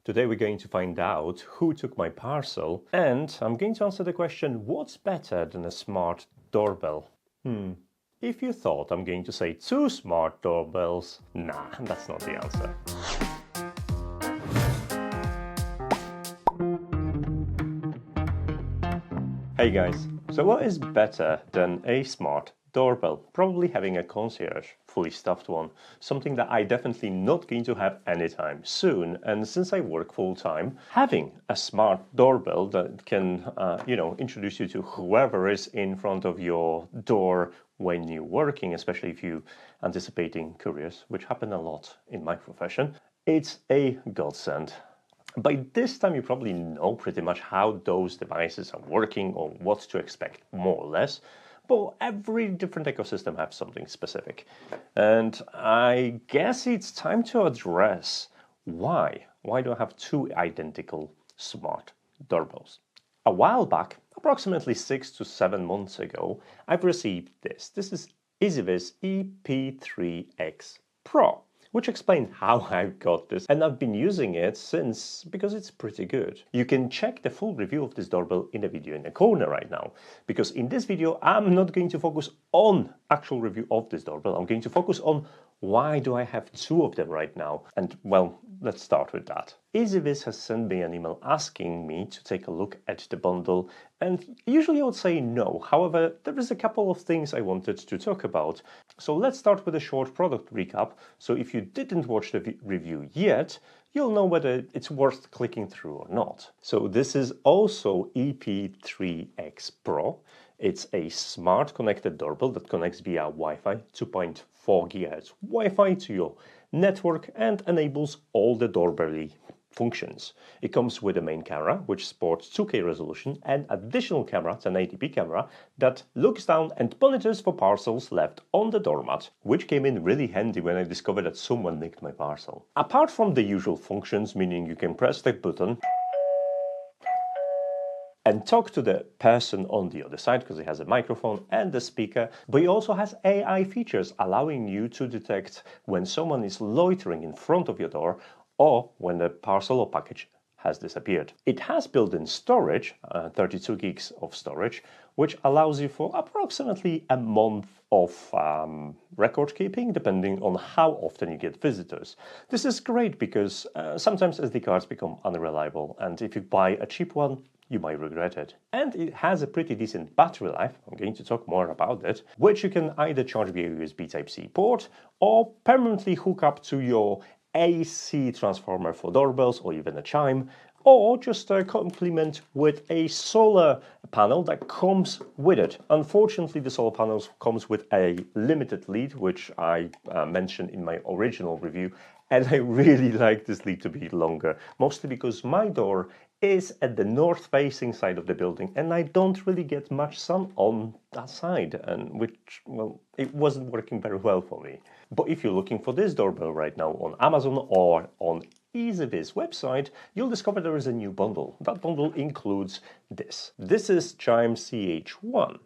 Today we're going to find out who took my parcel, and I'm going to answer the question, what's better than a smart doorbell? If you thought I'm going to say 2 smart doorbells, nah, that's not the answer. Hey guys, so what is better than a smart doorbell? Probably having a concierge, fully stuffed one, something that I definitely not going to have anytime soon. And since I work full-time, having a smart doorbell that can, introduce you to whoever is in front of your door when you're working, especially if you're anticipating couriers, which happen a lot in my profession, it's a godsend. By this time, you probably know pretty much how those devices are working or what to expect, more or less. But every different ecosystem has something specific. And I guess it's time to address why. Why do I have 2 identical smart doorbells? A while back, approximately 6 to 7 months ago, I've received this. This is Ezviz EP3x Pro, which explains how I got this, and I've been using it since because it's pretty good. You can check the full review of this doorbell in the video in the corner right now, because in this video I'm not going to focus on actual review of this doorbell. I'm going to focus on why do I have 2 of them right now, and well, let's start with that. Ezviz has sent me an email asking me to take a look at the bundle, and usually I would say no. However, there is a couple of things I wanted to talk about. So let's start with a short product recap. So if you didn't watch the review yet, you'll know whether it's worth clicking through or not. So this is also EP3x Pro. It's a smart connected doorbell that connects via Wi-Fi, 2.4 GHz Wi-Fi to your network and enables all the doorbell functions. It comes with a main camera, which sports 2K resolution, and additional camera, 1080p camera, that looks down and monitors for parcels left on the doormat, which came in really handy when I discovered that someone nicked my parcel. Apart from the usual functions, meaning you can press the button and talk to the person on the other side because it has a microphone and a speaker, but it also has AI features allowing you to detect when someone is loitering in front of your door or when the parcel or package has disappeared. It has built-in storage, 32 gigs of storage, which allows you for approximately a month of record keeping, depending on how often you get visitors. This is great because sometimes SD cards become unreliable, and if you buy a cheap one, you might regret it. And it has a pretty decent battery life, I'm going to talk more about it, which you can either charge via USB Type-C port or permanently hook up to your AC transformer for doorbells or even a Chime, or just complement with a solar panel that comes with it. Unfortunately, the solar panel comes with a limited lead, which I mentioned in my original review, and I really like this lead to be longer, mostly because my door is at the north-facing side of the building, and I don't really get much sun on that side, and which, well, it wasn't working very well for me. But if you're looking for this doorbell right now on Amazon or on Ezviz website, you'll discover there is a new bundle. That bundle includes this. This is Chime CH1.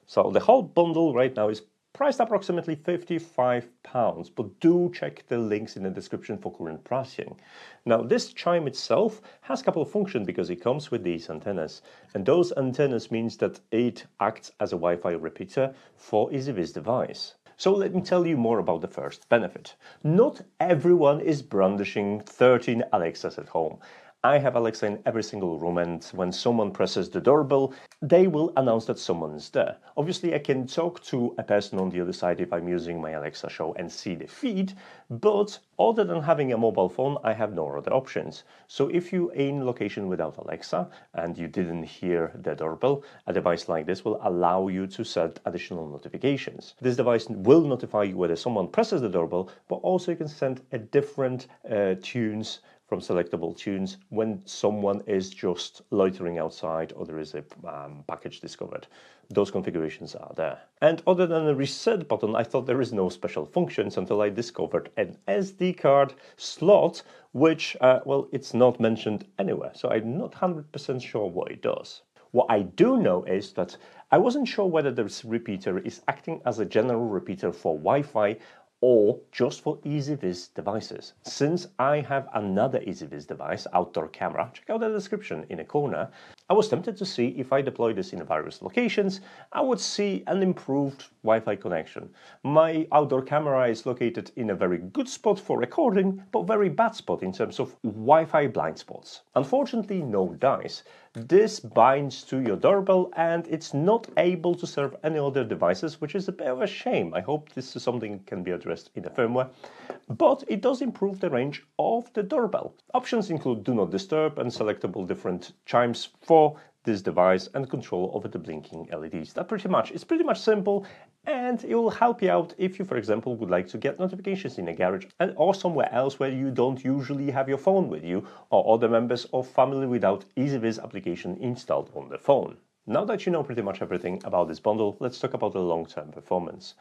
So the whole bundle right now is priced approximately £55, but do check the links in the description for current pricing. Now, this Chime itself has a couple of functions because it comes with these antennas, and those antennas means that it acts as a Wi-Fi repeater for Ezviz device. So let me tell you more about the first benefit. Not everyone is brandishing 13 Alexas at home. I have Alexa in every single room, and when someone presses the doorbell, they will announce that someone is there. Obviously, I can talk to a person on the other side if I'm using my Alexa show and see the feed, but other than having a mobile phone, I have no other options. So if you're in location without Alexa and you didn't hear the doorbell, a device like this will allow you to set additional notifications. This device will notify you whether someone presses the doorbell, but also you can send a different tunes from selectable tunes when someone is just loitering outside or there is a package discovered. Those configurations are there. And other than a reset button, I thought there is no special functions until I discovered an SD card slot, which, well, it's not mentioned anywhere. So I'm not 100% sure what it does. What I do know is that I wasn't sure whether this repeater is acting as a general repeater for Wi-Fi or just for Ezviz devices. Since I have another Ezviz device, outdoor camera, check out the description in a corner, I was tempted to see if I deploy this in various locations, I would see an improved Wi-Fi connection. My outdoor camera is located in a very good spot for recording, but very bad spot in terms of Wi-Fi blind spots. Unfortunately, no dice. This binds to your doorbell and it's not able to serve any other devices, which is a bit of a shame. I hope this is something that can be addressed in the firmware, but it does improve the range of the doorbell. Options include do not disturb and selectable different chimes for this device and control over the blinking LEDs. It's pretty much simple, and it will help you out if you, for example, would like to get notifications in a garage or somewhere else where you don't usually have your phone with you or other members of family without Ezviz application installed on the phone. Now that you know pretty much everything about this bundle, let's talk about the long-term performance.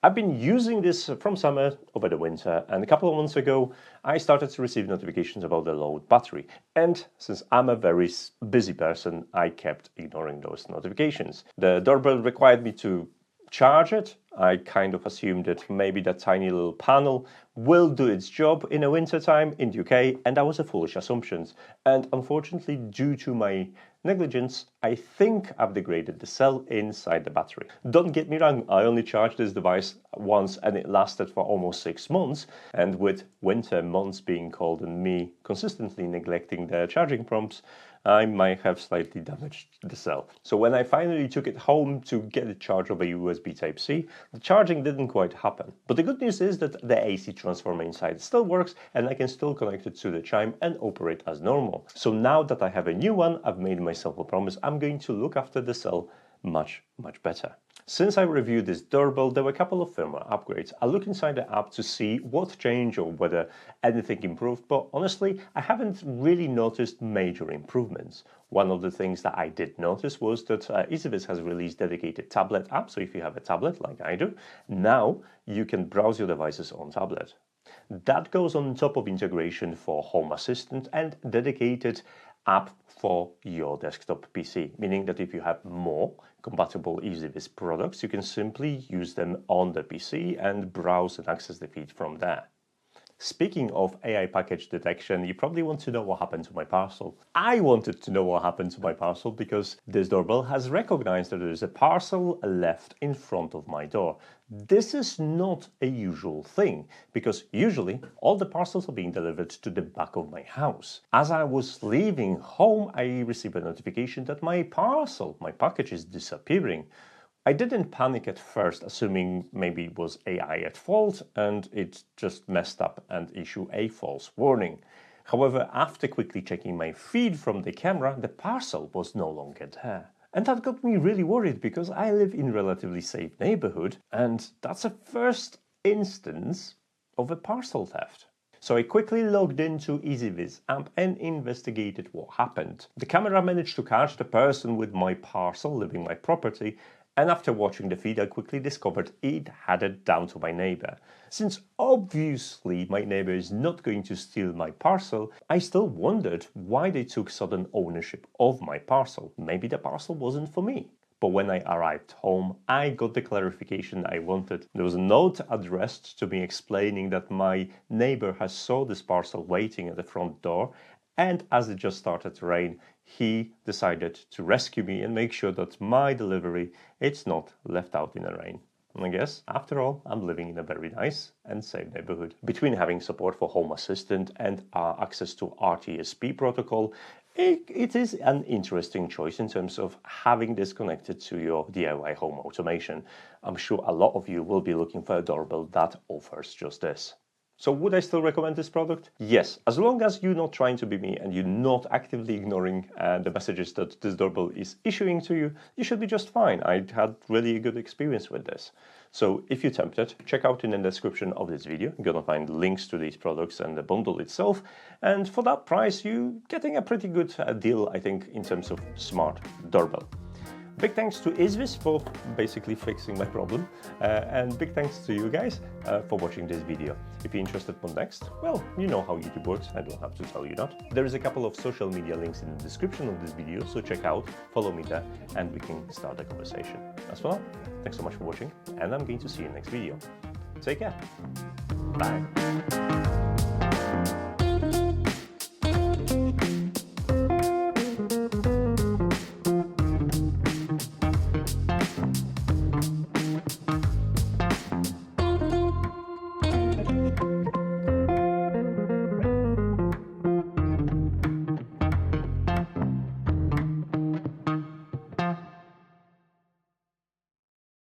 I've been using this from summer over the winter, and a couple of months ago I started to receive notifications about the low battery, and since I'm a very busy person, I kept ignoring those notifications. The doorbell required me to charge it. I kind of assumed that maybe that tiny little panel will do its job in the winter time in the UK, and that was a foolish assumption. And unfortunately, due to my negligence, I think I've degraded the cell inside the battery. Don't get me wrong, I only charged this device once and it lasted for almost 6 months, and with winter months being cold and me consistently neglecting the charging prompts, I might have slightly damaged the cell. So when I finally took it home to get it charged over USB Type-C, the charging didn't quite happen. But the good news is that the AC transformer inside still works and I can still connect it to the Chime and operate as normal. So now that I have a new one, I've made myself a promise I'm going to look after the cell much better. Since I reviewed this doorbell, there were a couple of firmware upgrades. I looked inside the app to see what changed or whether anything improved, but honestly, I haven't really noticed major improvements. One of the things that I did notice was that Ezviz has released dedicated tablet app, so if you have a tablet like I do, now you can browse your devices on tablet. That goes on top of integration for Home Assistant and dedicated app for your desktop PC, meaning that if you have more compatible Ezviz products, you can simply use them on the PC and browse and access the feed from there. Speaking of AI package detection, you probably want to know what happened to my parcel. I wanted to know what happened to my parcel because this doorbell has recognized that there is a parcel left in front of my door. This is not a usual thing because usually all the parcels are being delivered to the back of my house. As I was leaving home, I received a notification that my package is disappearing. I didn't panic at first, assuming maybe it was AI at fault and it just messed up and issued a false warning. However, after quickly checking my feed from the camera, the parcel was no longer there. And that got me really worried because I live in a relatively safe neighborhood and that's a first instance of a parcel theft. So I quickly logged into Ezviz app and investigated what happened. The camera managed to catch the person with my parcel leaving my property, and after watching the feed, I quickly discovered it headed down to my neighbor. Since obviously my neighbor is not going to steal my parcel, I still wondered why they took sudden ownership of my parcel. Maybe the parcel wasn't for me. But when I arrived home, I got the clarification I wanted. There was a note addressed to me explaining that my neighbor has saw this parcel waiting at the front door, and as it just started to rain, he decided to rescue me and make sure that my delivery it's not left out in the rain. And I guess, after all, I'm living in a very nice and safe neighborhood. Between having support for Home Assistant and access to RTSP protocol, it is an interesting choice in terms of having this connected to your DIY home automation. I'm sure a lot of you will be looking for a doorbell that offers just this. So would I still recommend this product? Yes, as long as you're not trying to be me and you're not actively ignoring the messages that this doorbell is issuing to you, you should be just fine. I had really a good experience with this. So if you're tempted, check out in the description of this video. You're going to find links to these products and the bundle itself. And for that price, you're getting a pretty good deal, I think, in terms of smart doorbell. Big thanks to Ezviz for basically fixing my problem, and big thanks to you guys for watching this video. If you're interested in next, well, you know how YouTube works, I don't have to tell you that. There is a couple of social media links in the description of this video, so check out, follow me there, and we can start the conversation. As for now, thanks so much for watching, and I'm going to see you in the next video. Take care. Bye.